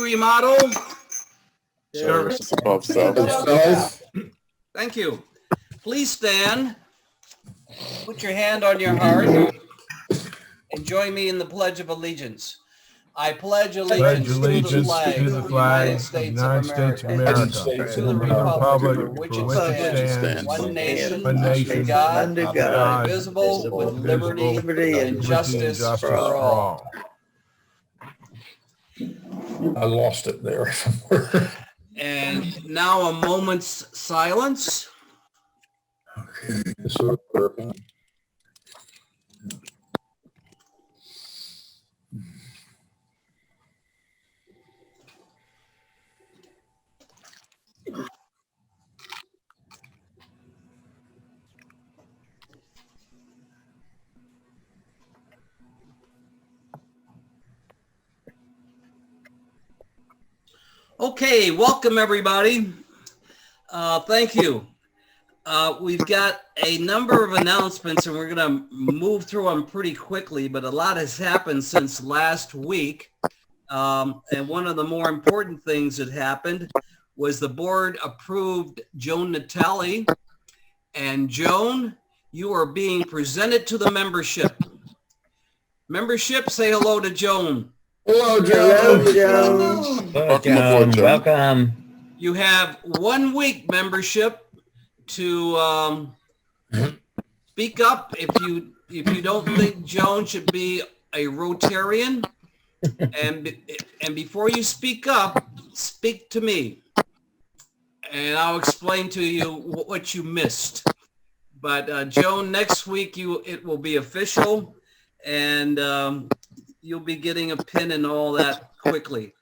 Rotary motto? Service above self. Thank you. Please stand. Put your hand on your heart and join me in the Pledge of Allegiance. I pledge allegiance to the flag of the United States of America, to the republic for which it stands, one nation, under God, indivisible, with liberty and justice for all. I lost it there. And now a moment's silence. Okay. Okay, welcome everybody. Thank you. We've got a number of announcements and we're going to move through them pretty quickly, but a lot has happened since last week. And one of the more important things that happened was the board approved Joan Natale. And Joan, you are being presented to the membership. Membership, say hello to Joan. Hello, Joan. Hello, Joan. Welcome. You have 1 week membership to speak up if you don't think Joan should be a Rotarian, and before you speak up, speak to me, and I'll explain to you what you missed. But Joan, next week it will be official, and you'll be getting a pin and all that quickly.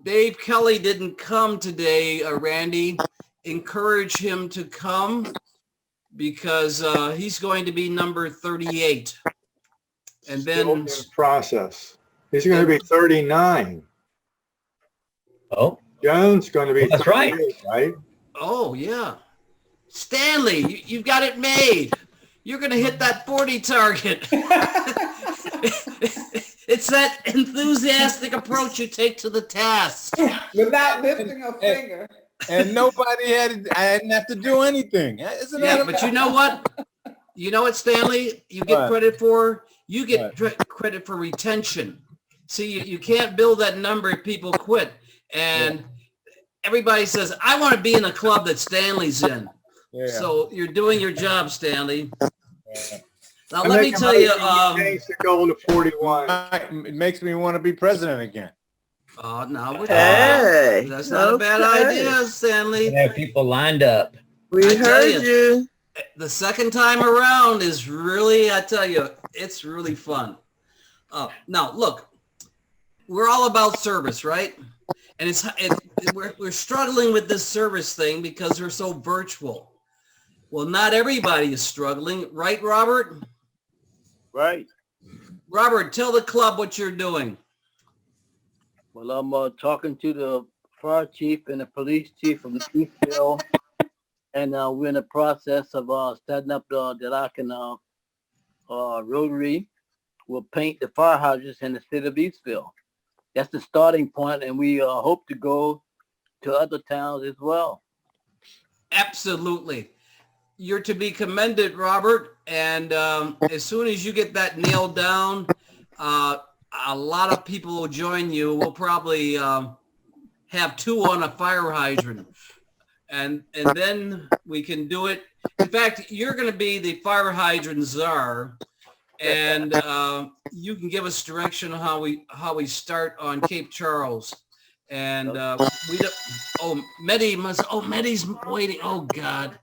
Dave Kelly didn't come today, Randy. Encourage him to come because he's going to be number 38. And then in process. He's going to be 39. Oh, Jones going to be that's right. Right? Oh, yeah. Stanley, you've got it made. You're going to hit that 40 target. It's that enthusiastic approach you take to the task. Without lifting a finger. And I didn't have to do anything. Isn't Yeah, that but you know what? You know what, Stanley? You get What? credit for? You get credit for retention. See, you can't build that number if people quit. And everybody says, I want to be in a club that Stanley's in. Yeah. So you're doing your job, Stanley. Yeah. Now, let me tell you. Change the goal to 41. It makes me want to be president again. No, Hey, that's not a bad idea, Stanley. We have people lined up. We heard you. The second time around is really, I tell you, it's really fun. Now, look, we're all about service, right? And we're struggling with this service thing because we're so virtual. Well, not everybody is struggling, right, Robert? Right. Robert, tell the club what you're doing. Well, I'm talking to the fire chief and the police chief from Eastville, and we're in the process of setting up the Delacan Rotary will paint the fire hydrants in the city of Eastville. That's the starting point, and we hope to go to other towns as well. Absolutely. You're to be commended, Robert. And as soon as you get that nailed down, a lot of people will join you. We'll probably have 2 on a fire hydrant. And then we can do it. In fact, you're going to be the fire hydrant czar. And you can give us direction on how we start on Cape Charles. And we don't, Medi's waiting. Oh, God.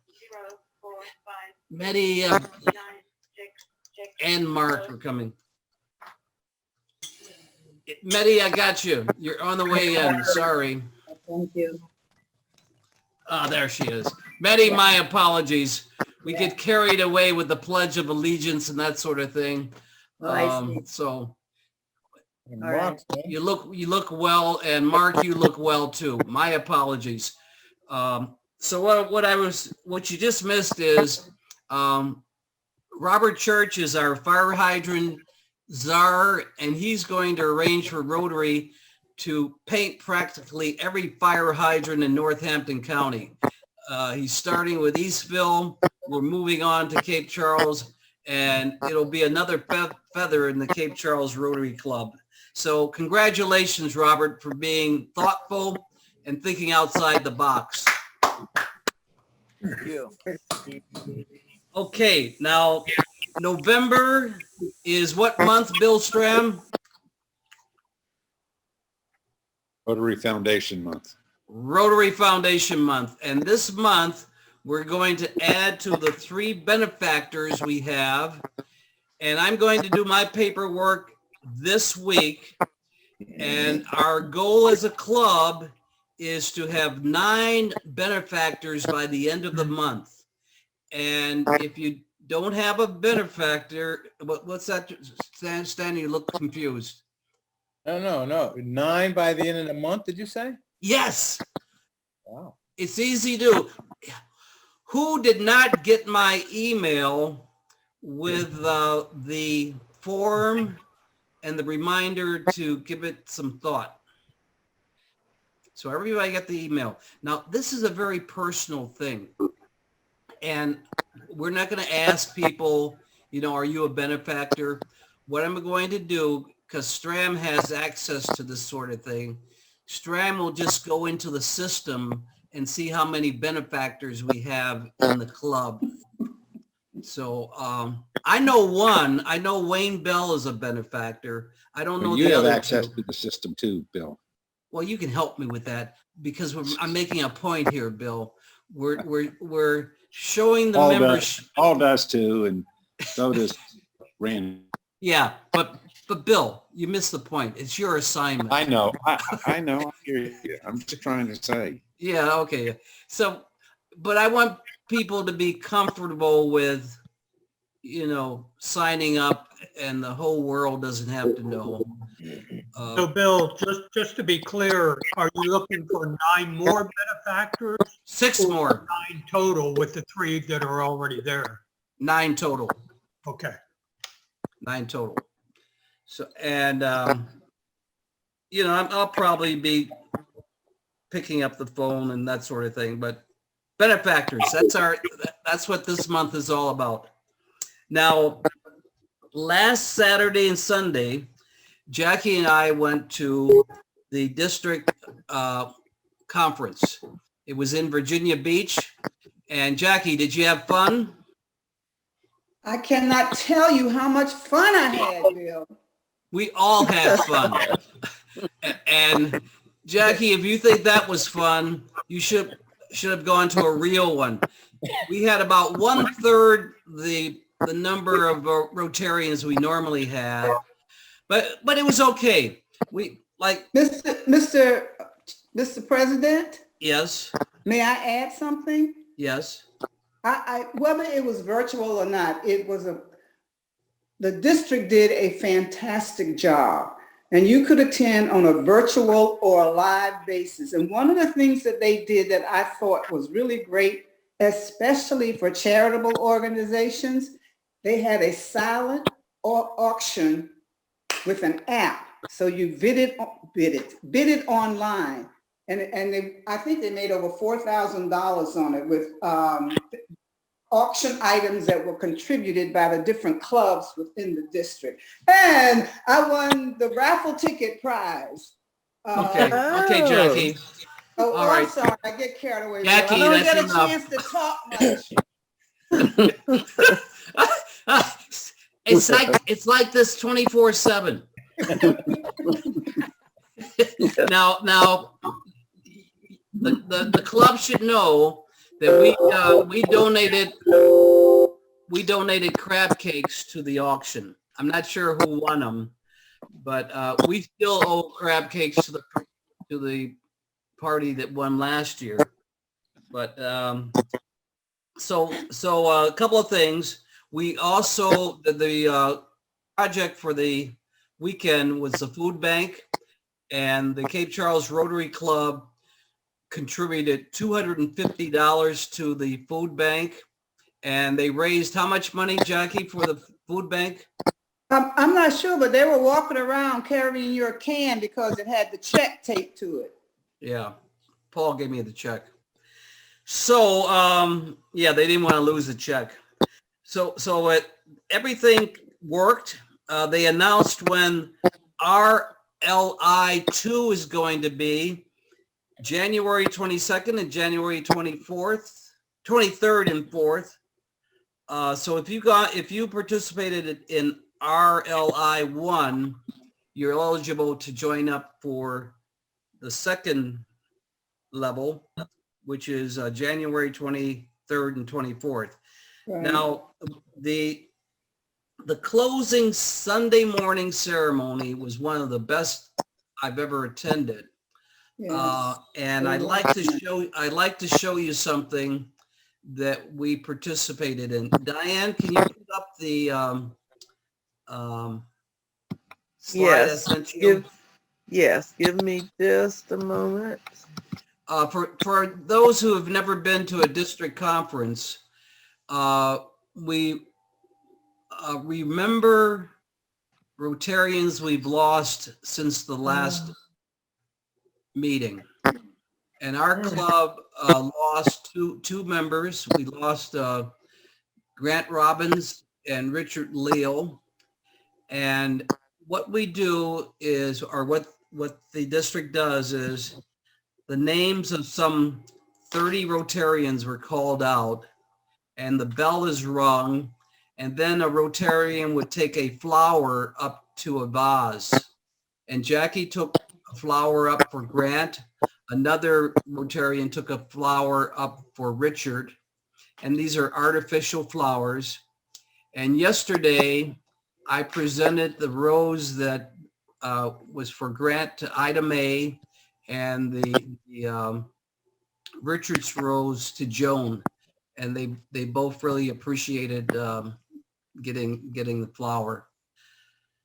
Medi and Mark are coming. Medi, I got you. You're on the way in. Sorry. Thank you. Oh, there she is. Medi, my apologies. We get carried away with the Pledge of Allegiance and that sort of thing. So right. you look well, and Mark, you look well too. My apologies. So what you just missed is Robert Church is our fire hydrant czar, and he's going to arrange for Rotary to paint practically every fire hydrant in Northampton County. He's starting with Eastville. We're moving on to Cape Charles, and it'll be another feather in the Cape Charles Rotary Club. So congratulations, Robert, for being thoughtful and thinking outside the box. Thank you. Okay, now November is what month, Bill Stram? Rotary Foundation Month. Rotary Foundation Month. And this month, we're going to add to the 3 benefactors we have. And I'm going to do my paperwork this week. And our goal as a club is to have 9 benefactors by the end of the month. And if you don't have a benefactor, what's that? Stan, you look confused. No. 9 by the end of the month, did you say? Yes. Wow. It's easy to. Who did not get my email with the form and the reminder to give it some thought? So everybody got the email. Now, this is a very personal thing. And we're not going to ask people, are you a benefactor? What I'm going to do, because Stram has access to this sort of thing, Stram will just go into the system and see how many benefactors we have in the club. So I know one. I know Wayne Bell is a benefactor. I don't know You the have other access 2. to the system too, Bill. Well, you can help me with that because I'm making a point here, Bill. We're showing the members. All does too, and so does Rand. Yeah, but Bill, you missed the point. It's your assignment. I know. I know. I hear you. I'm just trying to say. Yeah, okay. So, but I want people to be comfortable with, signing up, and the whole world doesn't have to know. So Bill, just to be clear, are you looking for 9 more benefactors? 6 more. 9 total with the 3 that are already there? 9 total. Okay. 9 total. So, and, I'll probably be picking up the phone and that sort of thing, but benefactors, that's what this month is all about. Now, last Saturday and Sunday, Jackie and I went to the district conference. It was in Virginia Beach. And Jackie, did you have fun? I cannot tell you how much fun I had, Bill. We all had fun. And Jackie, if you think that was fun, you should have gone to a real one. We had about 1/3 the number of Rotarians we normally have, but it was okay. We like Mr. President. Yes. May I add something? Yes. I whether it was virtual or not, the district did a fantastic job, and you could attend on a virtual or a live basis. And one of the things that they did that I thought was really great, especially for charitable organizations, they had a silent auction with an app. So you bid it online. And I think they made over $4,000 on it with auction items that were contributed by the different clubs within the district. And I won the raffle ticket prize. Okay, Jackie. Oh, all right. I'm sorry, I get carried away. Jackie, I don't get a enough. chance to talk much. It's like this 24/7. Now, the club should know that we donated crab cakes to the auction. I'm not sure who won them, but we still owe crab cakes to the party that won last year. But so a couple of things. We also the project for the weekend was the food bank, and the Cape Charles Rotary Club contributed $250 to the food bank, and they raised how much money, Jackie, for the food bank? I'm not sure, but they were walking around carrying your can because it had the check taped to it. Yeah, Paul gave me the check. So, yeah, they didn't want to lose the check. So everything worked. They announced when RLI 2 is going to be January 22nd and January 23rd and 4th. So if you participated in RLI 1, you're eligible to join up for the second level, which is January 23rd and 24th. Right. Now, the closing Sunday morning ceremony was one of the best I've ever attended. Yes. And I'd like to show you something that we participated in. Diane, can you put up the slide I Yes. sent you? Give me just a moment. For those who have never been to a district conference, we remember Rotarians we've lost since the last meeting. And our club lost two members. We lost Grant Robbins and Richard Leal. And what we do is, or what the district does is, the names of some 30 Rotarians were called out, and the bell is rung, and then a Rotarian would take a flower up to a vase. And Jackie took a flower up for Grant. Another Rotarian took a flower up for Richard. And these are artificial flowers. And yesterday, I presented the rose that was for Grant to Ida Mae, and the Richard's rose to Joan. And they both really appreciated getting the flower.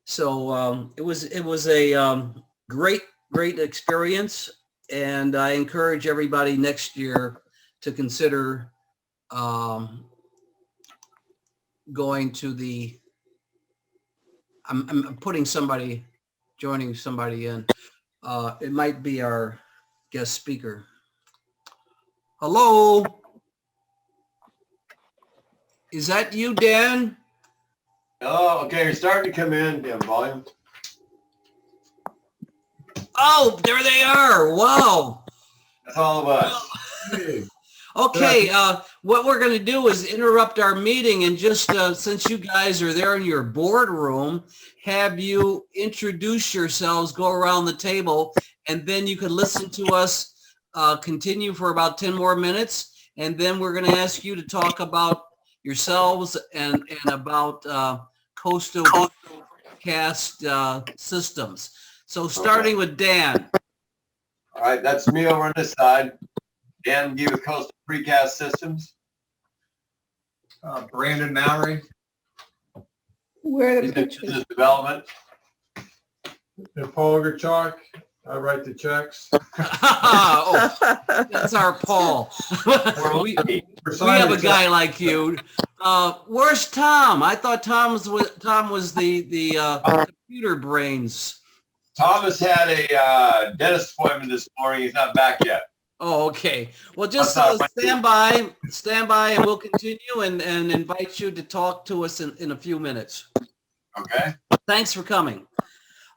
So it was a great experience, and I encourage everybody next year to consider going to the. I'm joining somebody in. It might be our guest speaker. Hello. Is that you, Dan? Oh, okay. You're starting to come in, damn volume. Oh, there they are. Wow. That's all of us. Okay, what we're going to do is interrupt our meeting and just, since you guys are there in your boardroom, have you introduce yourselves, go around the table, and then you can listen to us continue for about 10 more minutes. And then we're going to ask you to talk about yourselves and about coastal cast systems. So starting with Dan. All right, that's me over on this side. Dan McGee with Coastal Precast Systems. Brandon Mallory. Where are He's the in pictures? business development. And Paul Gerchuk. I write the checks. Oh, that's our Paul. we have a guy like you. Where's Tom? I thought Tom was the computer brains. Thomas had a dentist appointment this morning. He's not back yet. Oh, okay. Well, just stand by, and we'll continue and invite you to talk to us in a few minutes. Okay. Thanks for coming.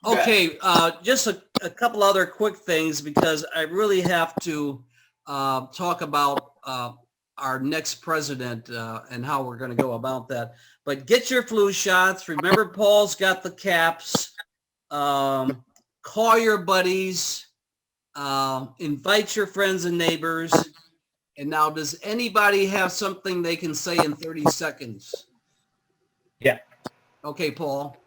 Okay, just a couple other quick things, because I really have to talk about our next president and how we're going to go about that. But get your flu shots. Remember, Paul's got the caps. Call your buddies. Invite your friends and neighbors. And now, does anybody have something they can say in 30 seconds? Yeah. Okay, Paul.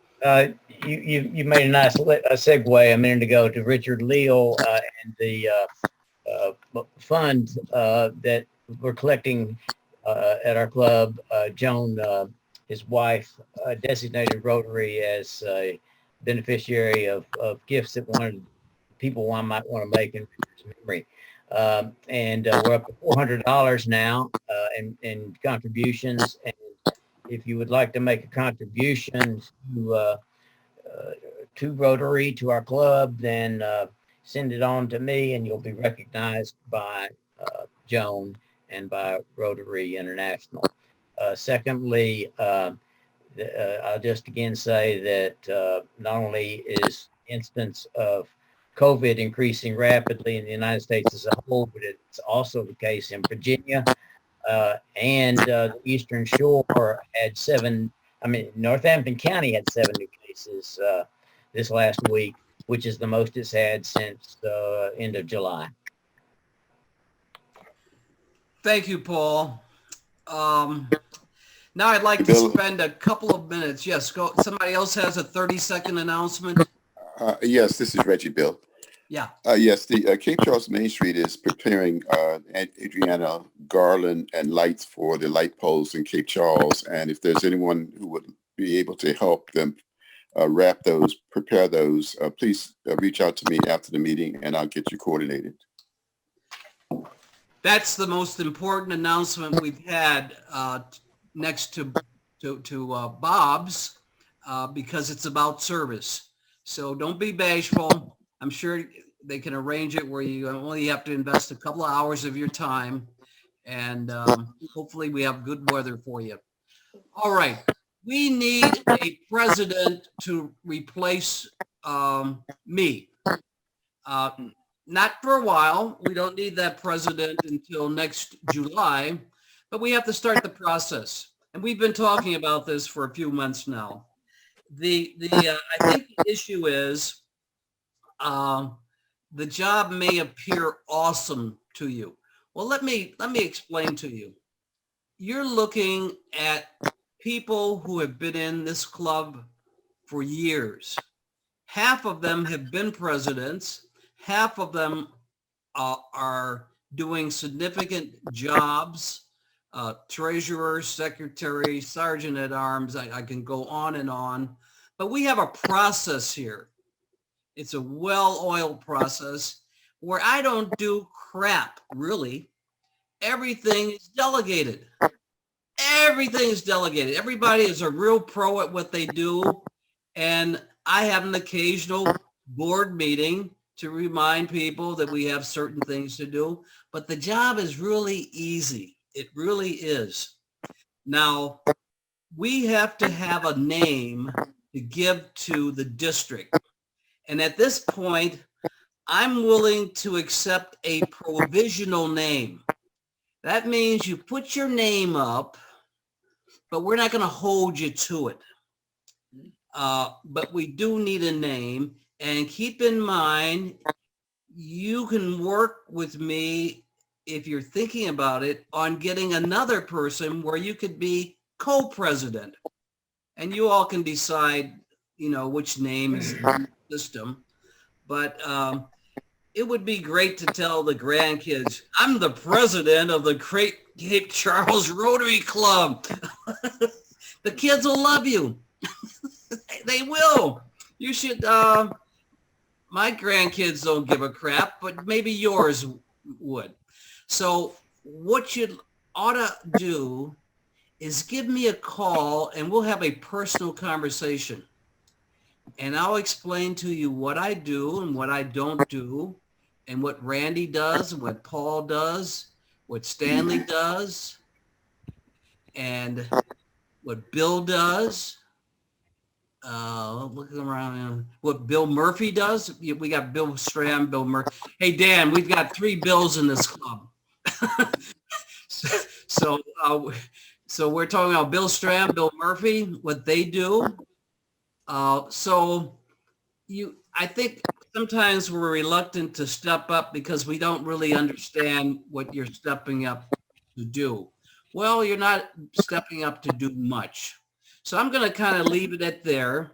You made a nice segue a minute ago to Richard Leal and the fund that we're collecting at our club. Joan, his wife, designated Rotary as a beneficiary of gifts that people might want to make in Richard's memory. And we're up to $400 now in contributions. And if you would like to make a contribution to Rotary, to our club, then send it on to me and you'll be recognized by Joan and by Rotary International. Secondly, I'll just again say that not only is instance of COVID increasing rapidly in the United States as a whole, but it's also the case in Virginia and the Eastern Shore had Northampton County had 7 new cases this last week, which is the most it's had since the end of July. Thank you, Paul. Now I'd like to spend a couple of minutes. Yes, go. Somebody else has a 30-second announcement. Yes, this is Reggie, Bill. Yeah. Yes, the Cape Charles Main Street is preparing Adriana garland and lights for the light poles in Cape Charles. And if there's anyone who would be able to help them prepare those, please reach out to me after the meeting and I'll get you coordinated. That's the most important announcement we've had next to Bob's because it's about service. So don't be bashful. I'm sure they can arrange it where you only have to invest a couple of hours of your time, and hopefully we have good weather for you. All right. We need a president to replace me. Not for a while. We don't need that president until next July, but we have to start the process. And we've been talking about this for a few months now. I think the issue is the job may appear awesome to you. Well, let me explain to you. You're looking at people who have been in this club for years. Half of them have been presidents. Half of them are doing significant jobs, treasurer, secretary, sergeant at arms. I can go on and on. But we have a process here. It's a well-oiled process where I don't do crap, really. Everything is delegated. Everything is delegated. Everybody is a real pro at what they do. And I have an occasional board meeting to remind people that we have certain things to do. But the job is really easy. It really is. Now, we have to have a name to give to the district. And at this point, I'm willing to accept a provisional name. That means you put your name up, but we're not going to hold you to it. But we do need a name. And keep in mind, you can work with me if you're thinking about it on getting another person where you could be co-president. And you all can decide, which name is in the system. But it would be great to tell the grandkids, I'm the president of the Cape Charles Rotary Club. The kids will love you. They will. You should, my grandkids don't give a crap, but maybe yours would. So what you ought to do is give me a call and we'll have a personal conversation. And I'll explain to you what I do and what I don't do, and what Randy does, and what Paul does, what Stanley does, and what Bill does. Looking around, what Bill Murphy does. We got Bill Stram, Bill Murphy. Hey, Dan, we've got 3 Bills in this club. So we're talking about Bill Stram, Bill Murphy, what they do. I think sometimes we're reluctant to step up because we don't really understand what you're stepping up to do. Well, you're not stepping up to do much. So I'm going to kind of leave it at there,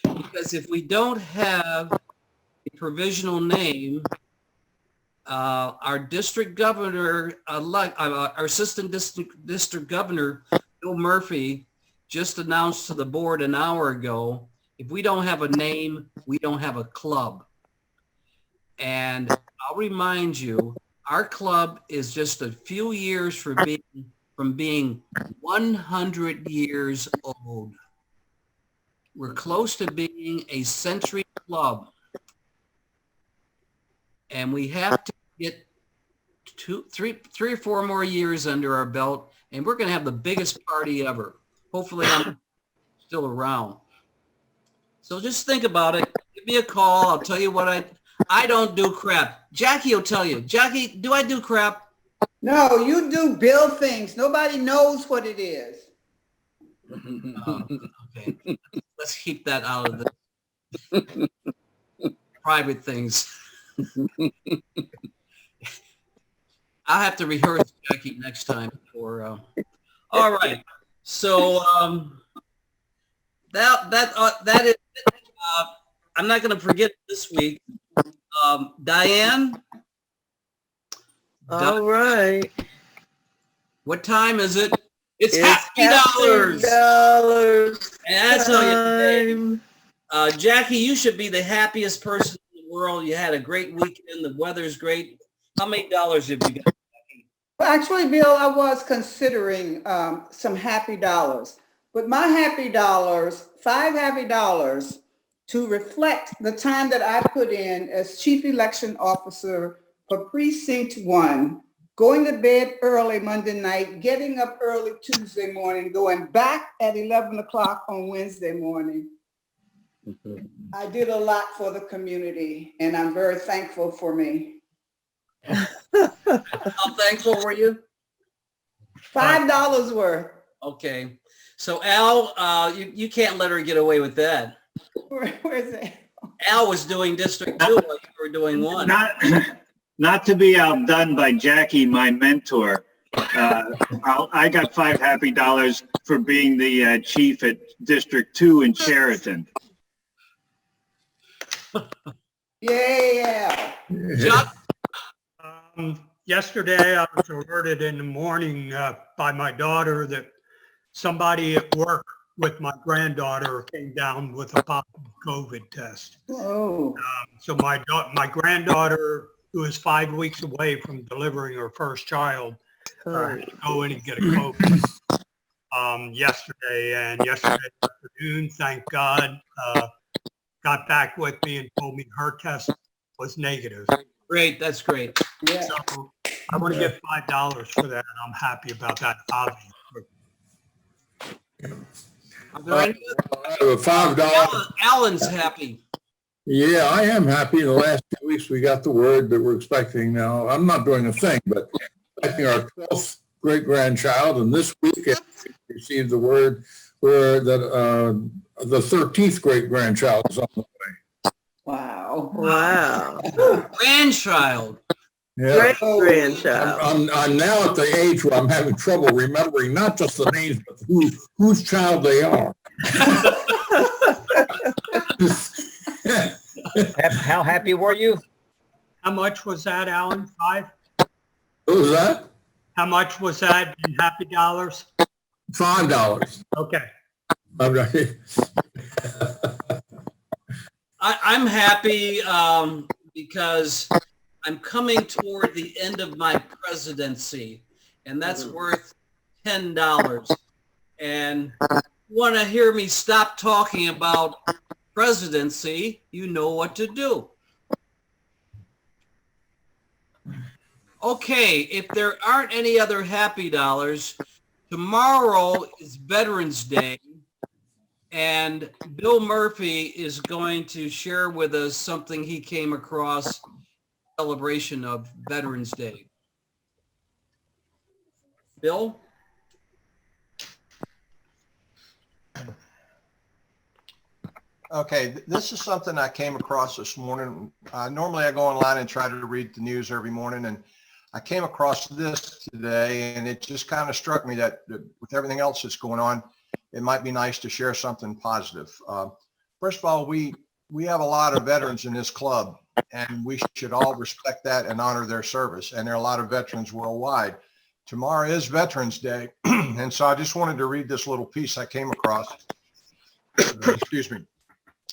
because if we don't have a provisional name, our district governor, our assistant district governor, Bill Murphy, just announced to the board an hour ago, if we don't have a name, we don't have a club. And I'll remind you, our club is just a few years from being from being 100 years old. We're close to being a century club. And we have to get three or four more years under our belt, and we're going to have the biggest party ever. Hopefully I'm still around. So just think about it. Give me a call. I'll tell you what I don't do crap. Jackie will tell you. Jackie, do I do crap? No, you do bill things. Nobody knows what it is. Okay. Let's keep that out of the private things. I'll have to rehearse, Jackie, next time. All right. So that is. I'm not going to forget this week. Diane. All right. What time is it? It's happy dollars. And that's how you say. Jackie, you should be the happiest person in the world. You had a great weekend. The weather's great. How many dollars have you got? Well, actually, Bill, I was considering some happy dollars, but my happy dollars, 5 happy dollars to reflect the time that I put in as chief election officer for precinct 1, going to bed early Monday night, getting up early Tuesday morning, going back at 11 o'clock on Wednesday morning. I did a lot for the community, and I'm very thankful for me. How thankful were you? $5 worth. Okay. So Al, you can't let her get away with that. Where's it? Al was doing District 2 while you were doing 1. Not to be outdone by Jackie, my mentor. I got 5 happy dollars for being the chief at District 2 in Sheraton. Yeah. Yesterday, I was alerted in the morning by my daughter that somebody at work with my granddaughter came down with a positive COVID test. Oh. So my granddaughter, who is 5 weeks away from delivering her first child, had to go in and get a COVID yesterday. And yesterday afternoon, thank God, got back with me and told me her test was negative. Great, that's great. Yeah. So I want to get $5 for that, and I'm happy about that. Obviously. $5. Alan's happy. Yeah, I am happy. The last 2 weeks, we got the word that we're expecting now. I'm not doing a thing, but expecting our 12th great-grandchild, and this weekend we received the word that the 13th great-grandchild is on the way. Wow. Grandchild. Yeah. Great-grandchild. I'm now at the age where I'm having trouble remembering not just the names, but whose child they are. How happy were you? How much was that, Alan? 5? What was that? How much was that in happy dollars? $5. Okay. I'm happy because I'm coming toward the end of my presidency, and that's worth $10. And want to hear me stop talking about presidency, you know what to do. Okay, if there aren't any other happy dollars, tomorrow is Veterans Day, and Bill Murphy is going to share with us something he came across in celebration of Veterans Day. Bill? Okay, this is something I came across this morning. Normally I go online and try to read the news every morning, and I came across this today, and it just kind of struck me that with everything else that's going on, it might be nice to share something positive. First of all, we have a lot of veterans in this club, and we should all respect that and honor their service. And there are a lot of veterans worldwide. Tomorrow is Veterans Day, and so I just wanted to read this little piece I came across. Excuse me.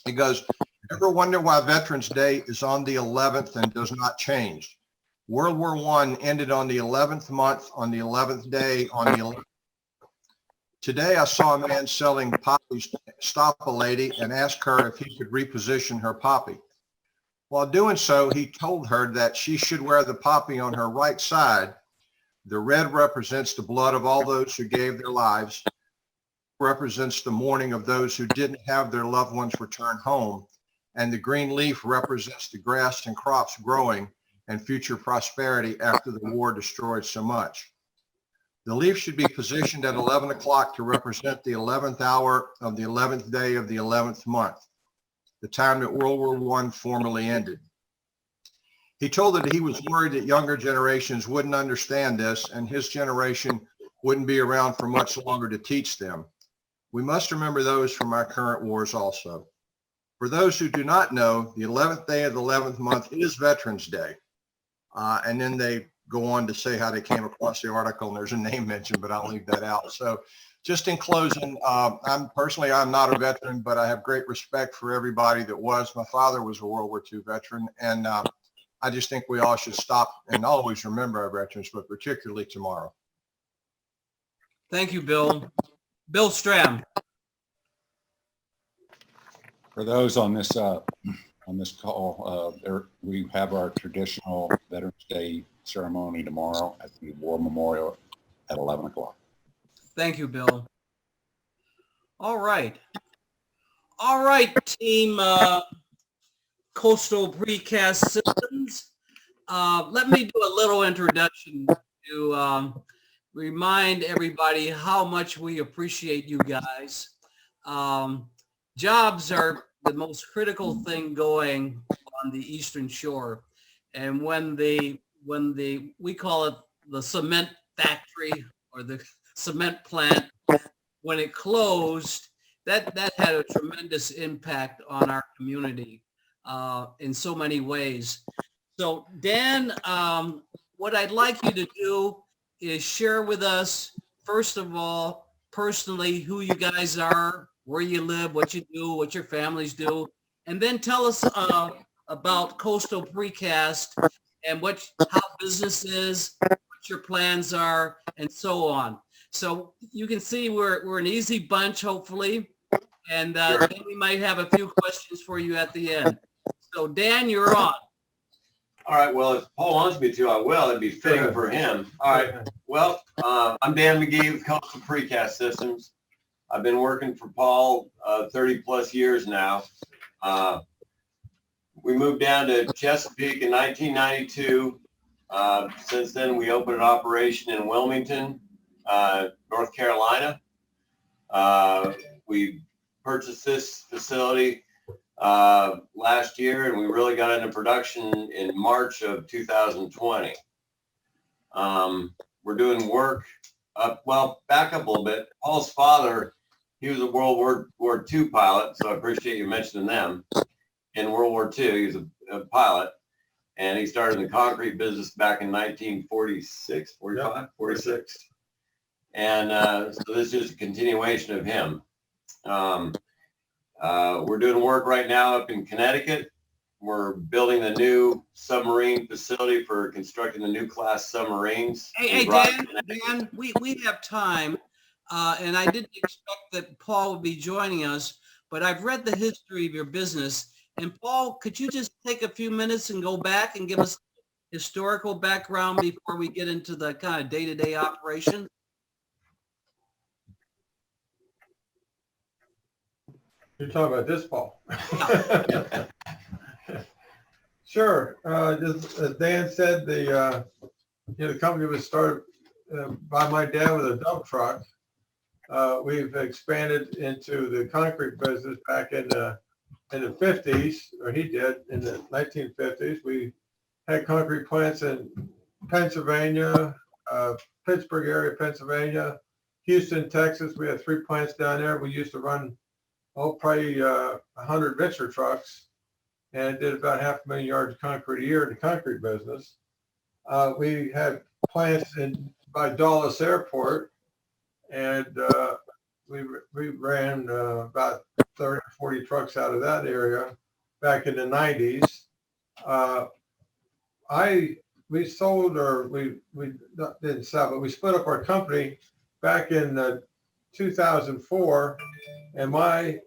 It goes, ever wonder why Veterans Day is on the 11th and does not change? World War I ended on the 11th month, on the 11th day, on the 11th. Today, I saw a man selling poppies stop a lady and ask her if he could reposition her poppy. While doing so, he told her that she should wear the poppy on her right side. The red represents the blood of all those who gave their lives, represents the mourning of those who didn't have their loved ones return home, and the green leaf represents the grass and crops growing and future prosperity after the war destroyed so much. The leaf should be positioned at 11 o'clock to represent the 11th hour of the 11th day of the 11th month, the time that World War I formally ended. He told that he was worried that younger generations wouldn't understand this and his generation wouldn't be around for much longer to teach them. We must remember those from our current wars also. For those who do not know, the 11th day of the 11th month is Veterans Day. And then they go on to say how they came across the article, and there's a name mentioned, but I'll leave that out. So just in closing, I'm not a veteran, but I have great respect for everybody that was. My father was a World War II veteran, and I just think we all should stop and always remember our veterans, but particularly tomorrow. Thank you, Bill. Bill Stram. For those on this call, we have our traditional Veterans Day ceremony tomorrow at the War Memorial at 11 o'clock. Thank you, Bill. All right. All right, team Coastal Precast Systems. Let me do a little introduction to remind everybody how much we appreciate you guys. Jobs are the most critical thing going on the Eastern Shore. And when we call it the cement factory or the cement plant, when it closed, that had a tremendous impact on our community in so many ways. So Dan, what I'd like you to do is share with us, first of all, personally, who you guys are, where you live, what you do, what your families do, and then tell us about Coastal Precast and how business is, what your plans are, and so on. So you can see we're an easy bunch, hopefully, and then we might have a few questions for you at the end. So Dan, you're on. All right. Well, if Paul wants me to, I will. It'd be fitting for him. All right. Well, I'm Dan McGee with Coastal Precast Systems. I've been working for Paul 30 plus years now. We moved down to Chesapeake in 1992. Since then, we opened an operation in Wilmington, North Carolina. We purchased this facility last year, and we really got into production in March of 2020. We're doing work. Well, back up a little bit. Paul's father, he was a World War II pilot, so I appreciate you mentioning them. In World War II, he was a pilot, and he started in the concrete business back in 1946, 45, 46. And so this is a continuation of him. We're doing work right now up in Connecticut. We're building a new submarine facility for constructing the new class submarines. Hey, Dan, we have time, and I didn't expect that Paul would be joining us, but I've read the history of your business. And Paul, could you just take a few minutes and go back and give us historical background before we get into the kind of day-to-day operation? You're talking about this, Paul. Sure. As Dan said, the company was started by my dad with a dump truck. We've expanded into the concrete business back in the 50s, or he did in the 1950s. We had concrete plants in Pennsylvania, Pittsburgh area, Pennsylvania, Houston, Texas. We had 3 plants down there. We used to run probably 100 mixer trucks, and did about 500,000 yards of concrete a year in the concrete business. We had plants by Dulles Airport, and we ran about 30 or 40 trucks out of that area back in the 90s. we sold, or didn't sell, but we split up our company back in 2004, and my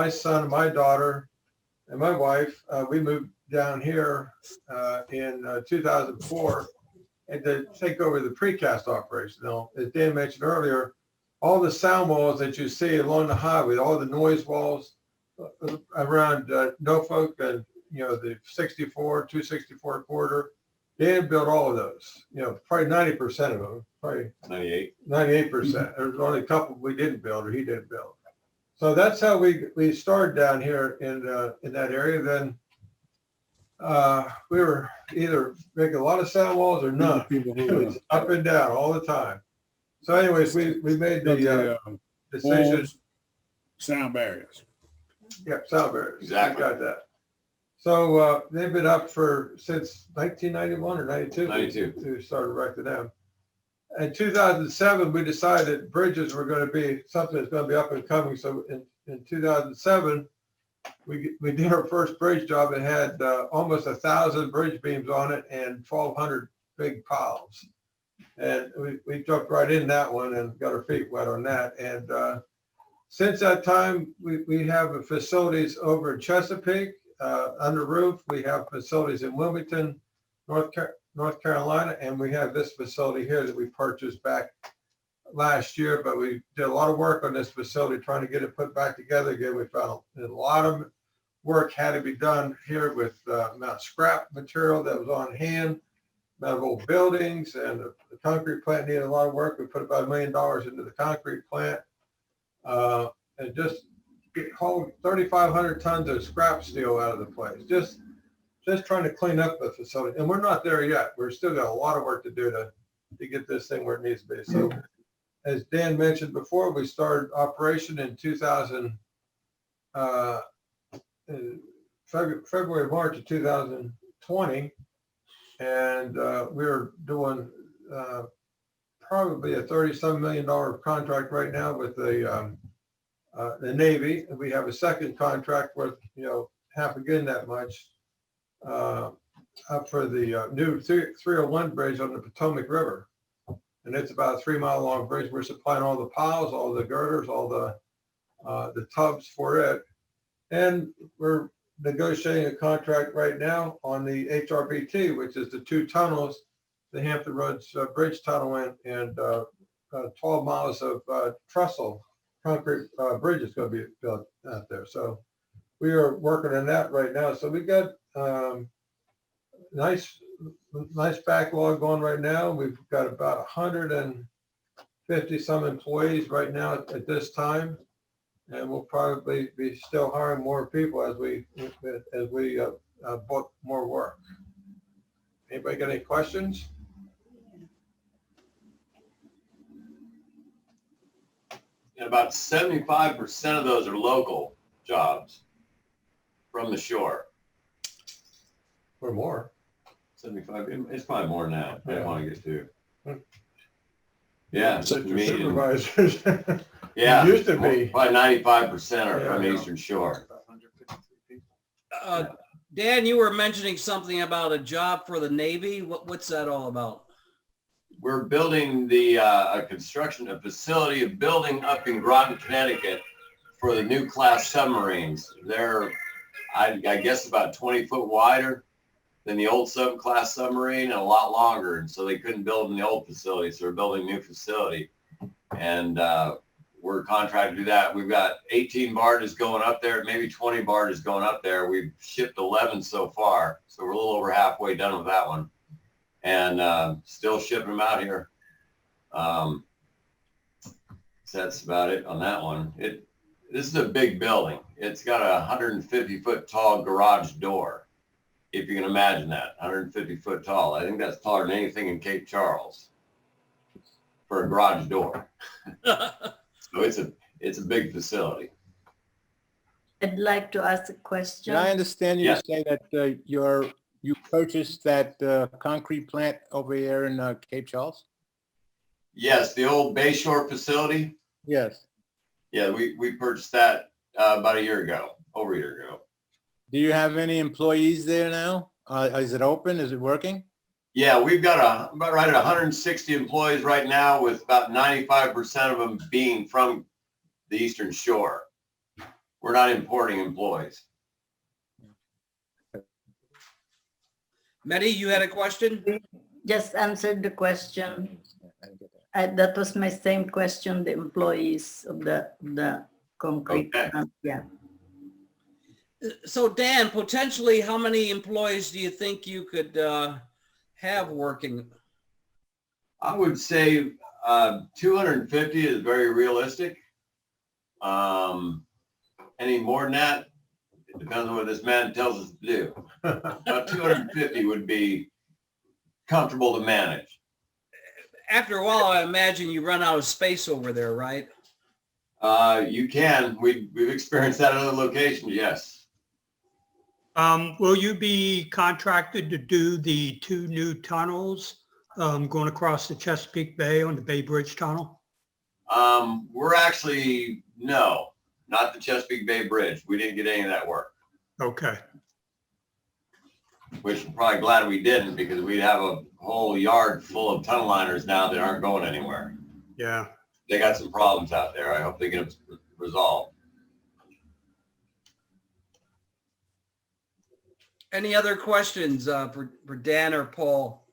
son, my daughter, and my wife, we moved down here in 2004 and to take over the precast operation. Now, as Dan mentioned earlier, all the sound walls that you see along the highway, all the noise walls around Norfolk and, the 264 corridor, Dan built all of those, probably 90% of them, probably 98%. There's only a couple we didn't build or he didn't build. So that's how we started down here in that area. Then we were either making a lot of sound walls or none. It was up and down all the time. So anyways, we made the decision. Sound barriers. Yep, sound barriers. Exactly. Got that. So they've been up since 1991 or 92. 92. We started erecting them. In 2007, we decided bridges were going to be something that's going to be up and coming. So in 2007, we did our first bridge job. It had almost 1,000 bridge beams on it and 1,200 big piles. And we jumped right in that one and got our feet wet on that. And since that time, we have facilities over in Chesapeake under roof. We have facilities in Wilmington, North Carolina, and we have this facility here that we purchased back last year, but we did a lot of work on this facility trying to get it put back together again. We found a lot of work had to be done here with amount of scrap material that was on hand, amount of old buildings, and the concrete plant needed a lot of work. We put about $1 million into the concrete plant and just hauled 3,500 tons of scrap steel out of the place. Just trying to clean up the facility. And we're not there yet. We're still got a lot of work to do to get this thing where it needs to be. So as Dan mentioned before, we started operation in February, March of 2020. And we were doing probably a $30-some million contract right now with the Navy. And we have a second contract worth, half again that much. Up for the new 301 bridge on the Potomac River. And it's about a 3-mile long bridge. We're supplying all the piles, all the girders, all the tubs for it. And we're negotiating a contract right now on the HRBT, which is the 2 tunnels, the Hampton Roads Bridge Tunnel and 12 miles of trestle concrete bridge is going to be built out there. So we are working on that right now. So we've got nice backlog going right now. We've got about 150 some employees right now at this time, and we'll probably be still hiring more people as we book more work. Anybody got any questions? And about 75% of those are local jobs from the shore. Or more. 75, it's probably more now. I don't want to get too. Hmm. Yeah. Supervisors. Yeah. Used to be. Probably 95% are from Eastern Shore. Dan, you were mentioning something about a job for the Navy. What's that all about? We're building a facility, a building up in Groton, Connecticut for the new class submarines. They're, I guess, about 20 foot wider than the old class submarine and a lot longer. And so they couldn't build in the old facility. So we're building a new facility. And we're contracted to do that. We've got 18 barges going up there, maybe 20 barges going up there. We've shipped 11 so far. So we're a little over halfway done with that one. And still shipping them out here. So that's about it on that one. This is a big building. It's got a 150-foot tall garage door. If you can imagine that, 150 foot tall. I think that's taller than anything in Cape Charles for a garage door. So it's a big facility. I'd like to ask a question. Did I understand you Yes. say that you purchased that concrete plant over here in Cape Charles? Yes, the old Bayshore facility. Yes. Yeah, we purchased that about over a year ago. Do you have any employees there now? Is it open? Is it working? Yeah, we've got about right at 160 employees right now, with about 95% of them being from the Eastern Shore. We're not importing employees. Mehdi, you had a question? Just answered the question. That was my same question, the employees of the concrete Okay. plant. Yeah. So Dan, potentially, how many employees do you think you could have working? I would say 250 is very realistic. Any more than that, it depends on what this man tells us to do. About 250 would be comfortable to manage. After a while, I imagine you run out of space over there, right? You can. We've experienced that at other locations, yes. Will you be contracted to do the 2 new tunnels going across the Chesapeake Bay on the Bay Bridge Tunnel? We're actually, no, not the Chesapeake Bay Bridge. We didn't get any of that work. Okay. Which I'm probably glad we didn't, because we'd have a whole yard full of tunnel liners now that aren't going anywhere. Yeah. They got some problems out there. I hope they get them resolved. Any other questions for Dan or Paul?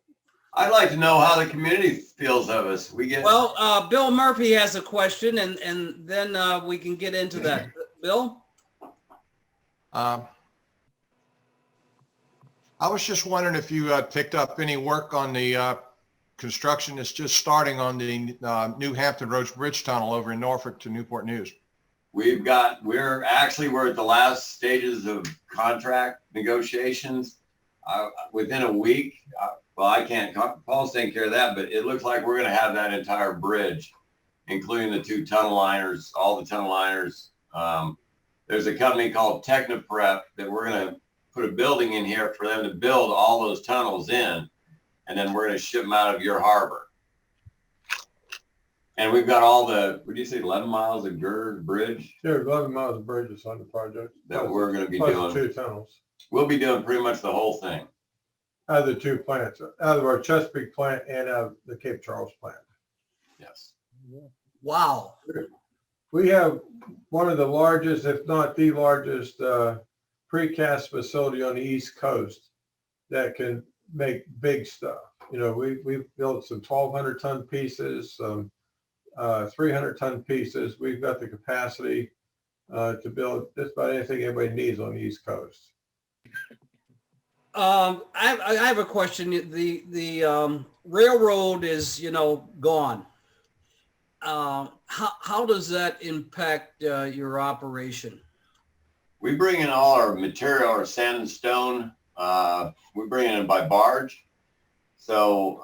I'd like to know how the community feels of us. Well, Bill Murphy has a question, and then we can get into that. Bill? I was just wondering if you picked up any work on the construction that's just starting on the New Hampton Roads Bridge Tunnel over in Norfolk to Newport News. We're at the last stages of contract negotiations. Within a week, well, I can't, Paul's taking care of that, but it looks like we're going to have that entire bridge, including the 2 tunnel liners, all the tunnel liners. There's a company called Technoprep that we're going to put a building in here for them to build all those tunnels in, and then we're going to ship them out of your harbor. And we've got all the, what do you say, 11 miles of gird bridge? There are 11 miles of bridges on the project. That we're going to be plus doing. 2 tunnels. We'll be doing pretty much the whole thing. Out of the 2 plants, out of our Chesapeake plant and out of the Cape Charles plant. Yes. Wow. We have one of the largest, if not the largest, precast facility on the East Coast that can make big stuff. You know, we've built some 1,200 ton pieces, some 300 ton pieces. We've got the capacity to build just about anything anybody needs on the East Coast. I have a question. The railroad is, gone. How does that impact your operation? We bring in all our material, our sand and stone. We bring it in by barge. So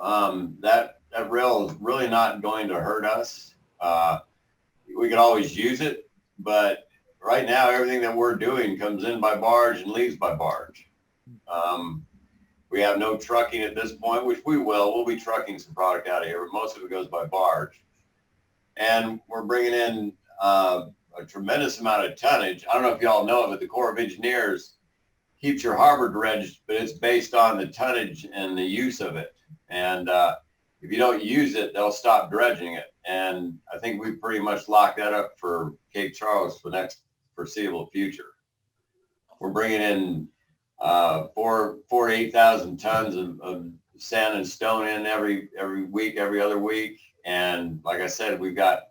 that rail is really not going to hurt us. We could always use it, but right now everything that we're doing comes in by barge and leaves by barge. We have no trucking at this point, which we will. We'll be trucking some product out of here, but most of it goes by barge. And we're bringing in a tremendous amount of tonnage. I don't know if y'all know it, but the Corps of Engineers keeps your harbor dredged, but it's based on the tonnage and the use of it. And if you don't use it, they'll stop dredging it. And I think we pretty much locked that up for Cape Charles for the next foreseeable future. We're bringing in 4,000 to 8,000 tons of sand and stone in every week, every other week. And like I said, we've got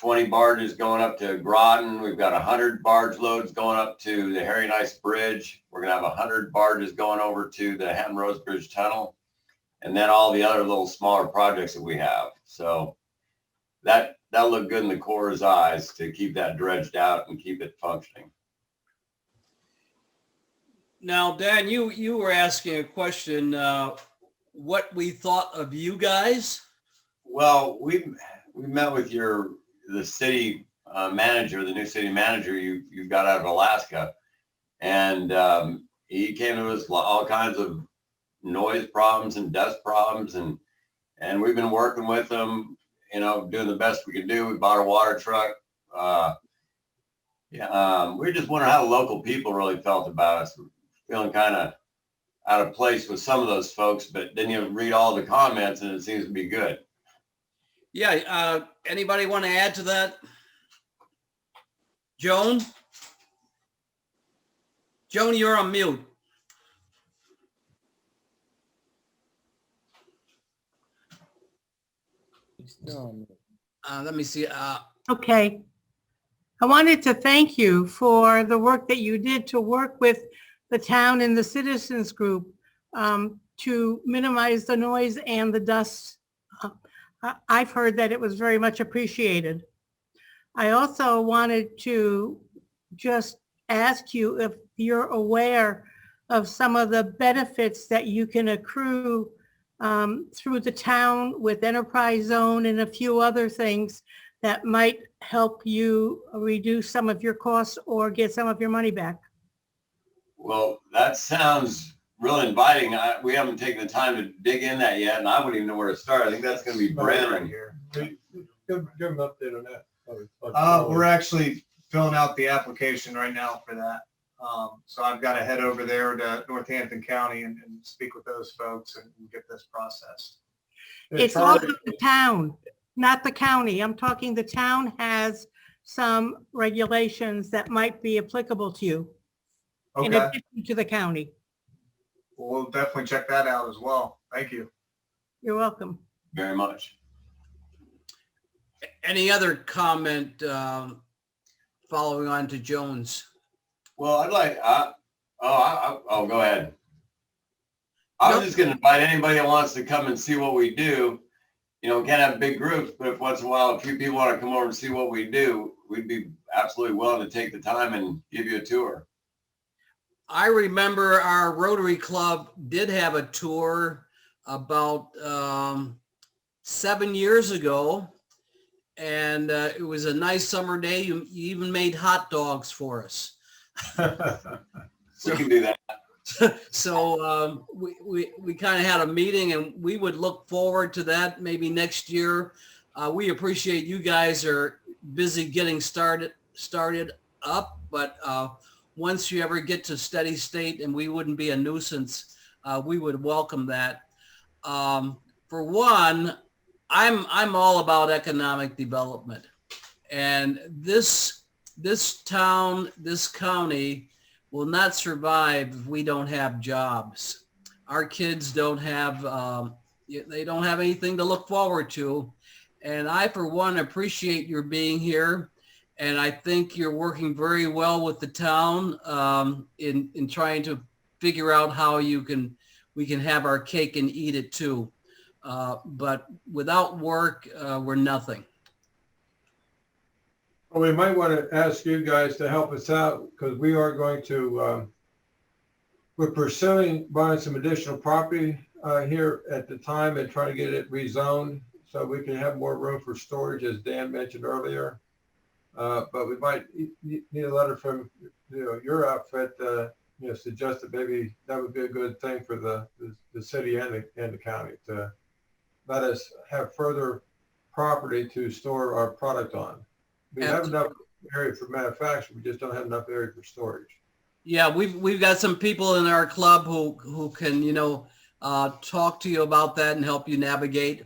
20 barges going up to Groton. We've got 100 barge loads going up to the Harry Nice Bridge. We're going to have 100 barges going over to the Hampton Roads Bridge Tunnel, and then all the other little smaller projects that we have. So that'll look good in the Corps' eyes to keep that dredged out and keep it functioning. Now, Dan, you were asking a question, what we thought of you guys. Well, we met with the city manager, the new city manager you got out of Alaska, and he came to us all kinds of noise problems and dust problems, and we've been working with them, doing the best we can do. We bought a water truck. We just wondering how the local people really felt about us. Feeling kind of, out of place with some of those folks, but then you read all the comments and it seems to be good. Yeah, anybody want to add to that? Joan? Joan, you're on mute. Let me see. Okay. I wanted to thank you for the work that you did to work with the town and the citizens group to minimize the noise and the dust. I've heard that it was very much appreciated. I also wanted to just ask you if you're aware of some of the benefits that you can accrue through the town with enterprise zone and a few other things that might help you reduce some of your costs or get some of your money back. Well, that sounds real inviting. We haven't taken the time to dig in that yet, and I wouldn't even know where to start. I think that's going to be Brandon. Give them an update on that. We're actually filling out the application right now for that. So I've got to head over there to Northampton County and speak with those folks and get this processed. It's also the town, not the county. I'm talking the town has some regulations that might be applicable to you in Okay. addition to the county. We'll definitely check that out as well. Thank you. You're welcome. Very much. Any other comment following on to Jones? Well, I'd like, oh, go ahead. I was just going to invite anybody that wants to come and see what we do. You know, we can't have big groups, but if once in a while, a few people want to come over and see what we do, we'd be absolutely willing to take the time and give you a tour. I remember our Rotary Club did have a tour about 7 years ago. And it was a nice summer day. You even made hot dogs for us. We can do that. So we kind of had a meeting, and we would look forward to that maybe next year. We appreciate you guys are busy getting started up, but once you ever get to steady state and we wouldn't be a nuisance, we would welcome that. For one, I'm all about economic development, and this town, this county will not survive if we don't have jobs. Our kids don't have, they don't have anything to look forward to. And I, for one, appreciate your being here. And I think you're working very well with the town in trying to figure out how we can have our cake and eat it too. But without work, we're nothing. Well, we might want to ask you guys to help us out because we are going to, we're pursuing buying some additional property here at the time and trying to get it rezoned so we can have more room for storage, as Dan mentioned earlier. But we might need a letter from your outfit, suggest that maybe that would be a good thing for the city and the county to let us have further property to store our product on. We have enough area for manufacturing, we just don't have enough area for storage. Yeah, we've got some people in our club who can talk to you about that and help you navigate.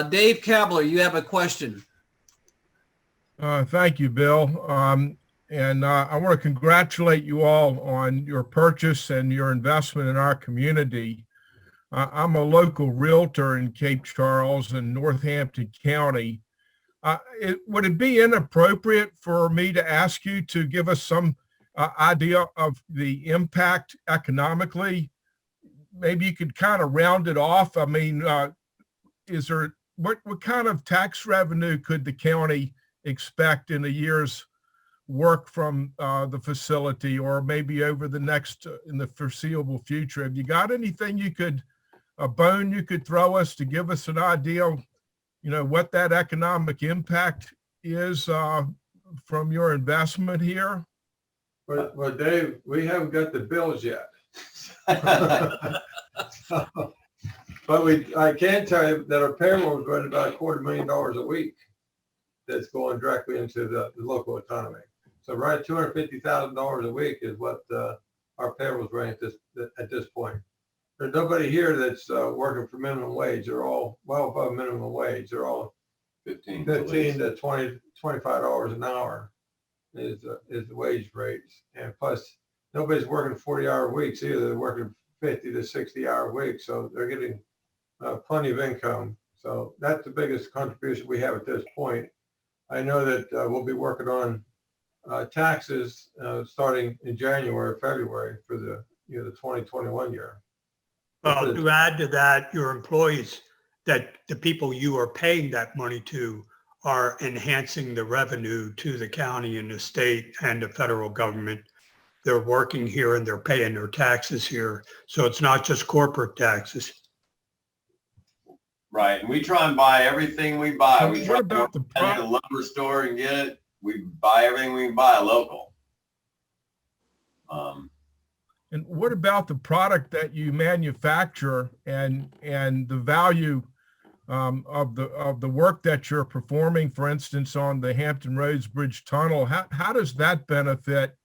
Dave Kabler, you have a question. Thank you, Bill. And I want to congratulate you all on your purchase and your investment in our community. I'm a local realtor in Cape Charles and Northampton County. Would it be inappropriate for me to ask you to give us some idea of the impact economically? Maybe you could kind of round it off. I mean, is there what kind of tax revenue could the county expect in a year's work from the facility, or maybe over the next in the foreseeable future? Have you got anything a bone you could throw us to give us an idea of, what that economic impact is from your investment here? Well, Dave, we haven't got the bills yet. But I can tell you that our payroll is running about $250,000 a week. That's going directly into the local economy. So right, $250,000 a week is what our payroll is running at this point. there's nobody here that's working for minimum wage. They're all well above minimum wage. They're all 15 to 20, $25 an hour is the wage rates. And plus, nobody's working 40-hour weeks either. They're working 50 to 60-hour weeks. So they're getting plenty of income. So that's the biggest contribution we have at this point. I know that we'll be working on taxes starting in January, February for the the 2021 year. Well, to add to that, your employees, that the people you are paying that money to are enhancing the revenue to the county and the state and the federal government. They're working here and they're paying their taxes here. So it's not just corporate taxes. Right, and we try and buy everything we buy. So We what try about to the go to the lumber store and get it. We buy everything we buy local. And what about the product that you manufacture and the value of the work that you're performing, for instance, on the Hampton Roads Bridge Tunnel? How does that benefit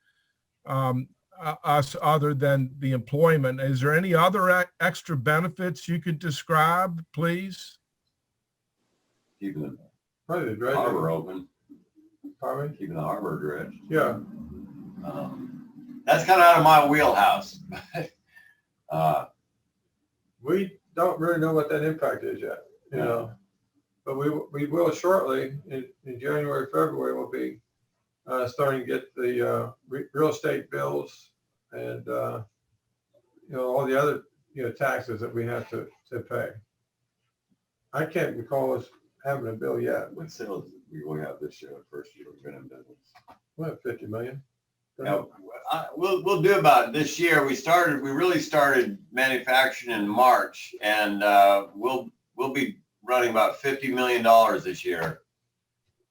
us other than the employment? Is there any other extra benefits you could describe, please? Keeping Probably the the harbor open. Pardon? Keeping the harbor dredged. Yeah. That's kind of out of my wheelhouse. We don't really know what that impact is yet, but we will shortly in January, February. We'll be starting to get the real estate bills and all the other taxes that we have to pay. I can't recall us having a bill yet. What sales we will have this year? First year we've been in business. What, 50 million? Yeah, we'll do about this year. We really started manufacturing in March, and we'll be running about $50 million this year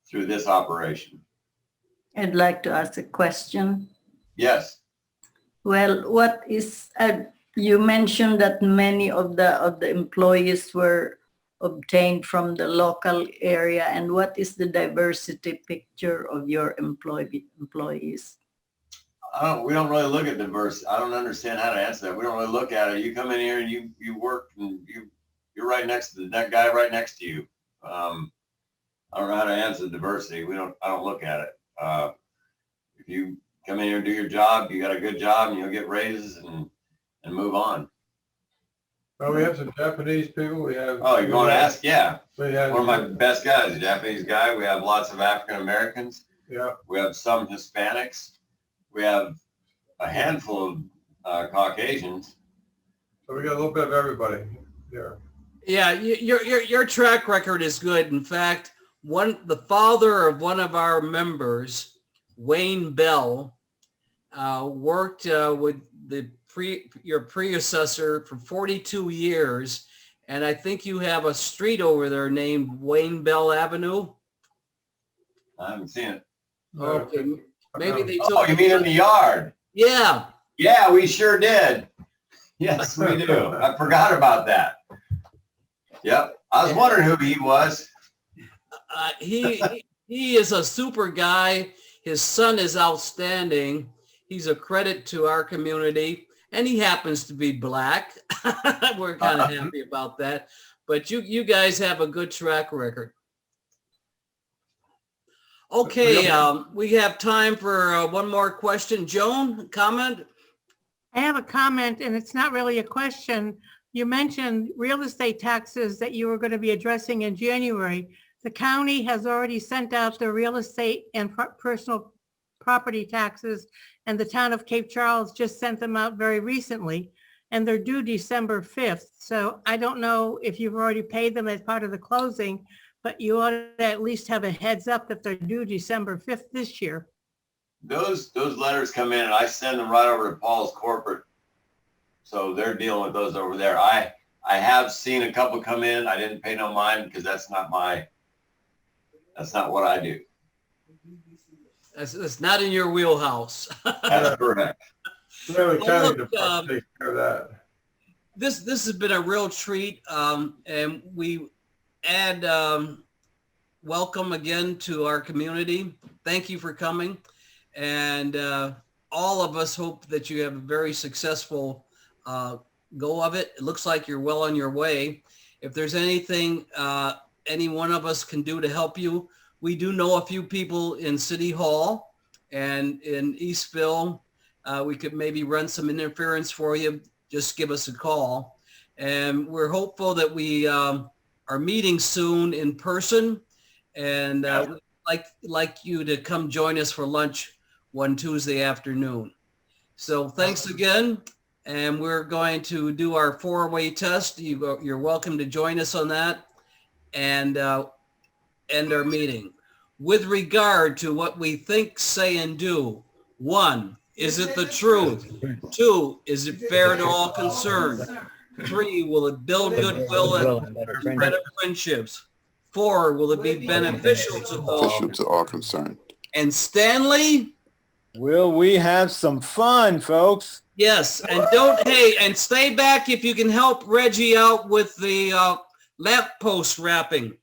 through this operation. I'd like to ask a question. Yes. Well, what is, you mentioned that many of the employees were obtained from the local area, and what is the diversity picture of your employees? We don't really look at diversity. I don't understand how to answer that. We don't really look at it. You come in here and you work and you're right next to that guy right next to you. I don't know how to answer diversity. I don't look at it. If you come in here and do your job, you got a good job and you'll get raises and move on. Well, we have some Japanese people. We have. Oh, you're going to ask? Yeah. We have one of my best guys, a Japanese guy. We have lots of African Americans. Yeah. We have some Hispanics. We have a handful of Caucasians. So we got a little bit of everybody here. Yeah, your track record is good. In fact, the father of one of our members, Wayne Bell, worked with your predecessor for 42 years, and I think you have a street over there named Wayne Bell Avenue. I haven't seen it. Okay, maybe they took. Oh, you mean in the yard? Yeah. Yeah, we sure did. Yes, we do. I forgot about that. Yep. I was wondering who he was. He is a super guy. His son is outstanding. He's a credit to our community, and he happens to be black. We're kind of happy about that. But you guys have a good track record. Okay, we have time for one more question. Joan, comment? I have a comment, and it's not really a question. You mentioned real estate taxes that you were going to be addressing in January. The county has already sent out the real estate and personal property taxes, and the town of Cape Charles just sent them out very recently, and they're due December 5th. So I don't know if you've already paid them as part of the closing, but you ought to at least have a heads up that they're due December 5th this year. Those letters come in and I send them right over to Paul's corporate. So they're dealing with those over there. I have seen a couple come in. I didn't pay no mind because that's not what I do. That's not in your wheelhouse. That's correct. Well, look, this has been a real treat, and we add welcome again to our community. Thank you for coming, and all of us hope that you have a very successful go of it. It looks like you're well on your way. If there's anything any one of us can do to help you, we do know a few people in City Hall and in Eastville. We could maybe run some interference for you. Just give us a call. And we're hopeful that we are meeting soon in person, and we'd like you to come join us for lunch one Tuesday afternoon. So thanks again. And we're going to do our 4-way test. You're welcome to join us on that and end our meeting. With regard to what we think, say, and do, 1, is it the truth? 2, is it fair to all concerned? 3, will it build goodwill and better friendships? 4, will it be beneficial to all concerned? And Stanley? Will we have some fun, folks? Yes, and and stay back if you can help Reggie out with the lamp post wrapping.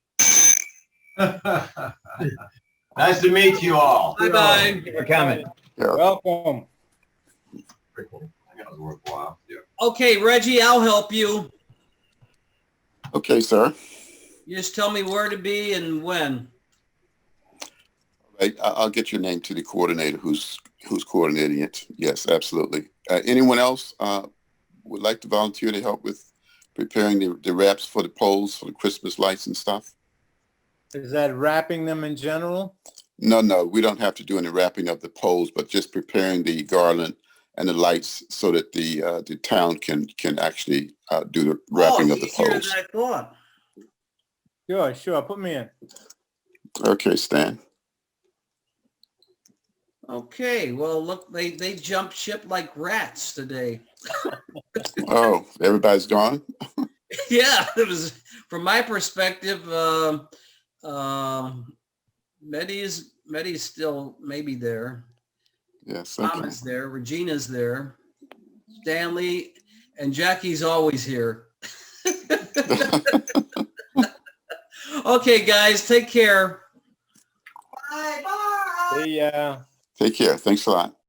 Nice to meet you all. Bye-bye. Thank you for coming. Welcome. Pretty cool. I think that was worthwhile. Yeah. Okay, Reggie, I'll help you. Okay, sir. You just tell me where to be and when. Right, I'll get your name to the coordinator who's coordinating it. Yes, absolutely. Anyone else would like to volunteer to help with preparing the wraps for the poles for the Christmas lights and stuff? Is that wrapping them in general? No, we don't have to do any wrapping of the poles, but just preparing the garland and the lights so that the town can actually do the wrapping of the poles. Easier than I thought. Sure. Put me in. Okay, Stan. Okay, well, look, they jumped ship like rats today. Oh, everybody's gone? Yeah, it was, from my perspective, Meddy's still maybe there. Yes. Tom is there. Regina's there. Stanley and Jackie's always here. Okay, guys, take care. Bye. See ya. Take care. Thanks a lot.